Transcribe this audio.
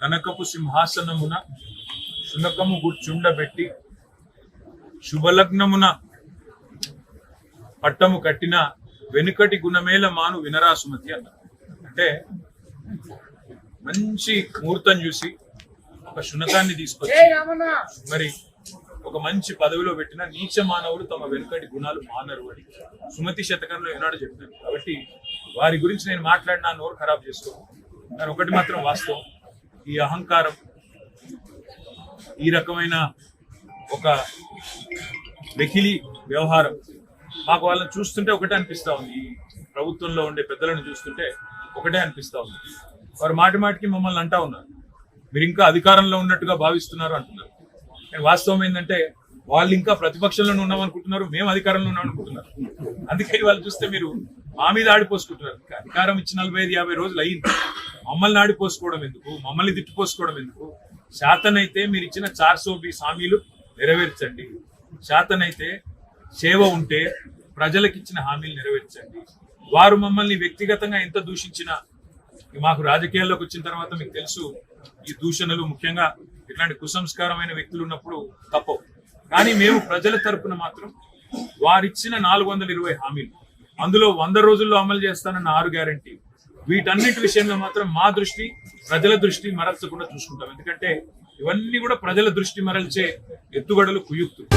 కనకపు సింహాసనమున శునకము గుర్చుండబెట్టి శుభలగ్నమున పట్టము కట్టిన వెనుకటి గుణమేల మాను వినరా సుమతి అన్నారు. అంటే మంచి ముహూర్తం చూసి ఒక శునకాన్ని తీసుకొచ్చి మరి ఒక మంచి పదవిలో పెట్టిన నీచ మానవులు తమ వెనుకటి గుణాలు మానరు అని సుమతి శతకంలో ఏనాడు చెప్పారు. కాబట్టి వారి గురించి నేను మాట్లాడినా నోరు ఖరాబ్ చేసుకోను. కానీ ఒకటి మాత్రం వాస్తవం, ఈ అహంకారం, ఈ రకమైన ఒక వెకిలి వ్యవహారం మాకు వాళ్ళని చూస్తుంటే ఒకటే అనిపిస్తా ఉంది. ఈ ప్రభుత్వంలో ఉండే పెద్దలను చూస్తుంటే ఒకటే అనిపిస్తా ఉంది. వారు మాటి మాటికి మమ్మల్ని అంటా ఉన్నారు, మీరు ఇంకా అధికారంలో ఉన్నట్టుగా భావిస్తున్నారు అంటున్నారు. కానీ వాస్తవం ఏంటంటే వాళ్ళు ఇంకా ప్రతిపక్షంలో ఉన్నామనుకుంటున్నారు, మేము అధికారంలో ఉన్నామనుకుంటున్నారు. అందుకని వాళ్ళు చూస్తే మీరు మా మీద ఆడిపోసుకుంటున్నారు. అధికారం ఇచ్చి 45-50 రోజులు అయ్యింది. మమ్మల్ని ఆడిపోసుకోవడం ఎందుకు, మమ్మల్ని తిట్టిపోసుకోవడం ఎందుకు? శాతనైతే మీరు ఇచ్చిన 420 హామీలు నెరవేర్చండి. శాతనైతే సేవ ఉంటే ప్రజలకు ఇచ్చిన హామీలు నెరవేర్చండి. వారు మమ్మల్ని వ్యక్తిగతంగా ఎంత దూషించినా, మాకు రాజకీయాల్లోకి వచ్చిన తర్వాత మీకు తెలుసు ఈ దూషణలు ముఖ్యంగా ఇట్లాంటి కుసంస్కారమైన వ్యక్తులు ఉన్నప్పుడు తప్పవు. కానీ మేము ప్రజల తరపున మాత్రం వారిచ్చిన 420 హామీలు, అందులో 100 రోజుల్లో అమలు చేస్తానన్న 6 గ్యారంటీ, వీటన్నిటి విషయంలో మాత్రం మా దృష్టి ప్రజల దృష్టి మరల్చకుండా చూసుకుంటాం. ఎందుకంటే ఇవన్నీ కూడా ప్రజల దృష్టి మరల్చే ఎత్తుగడలు, కుయుక్తులు.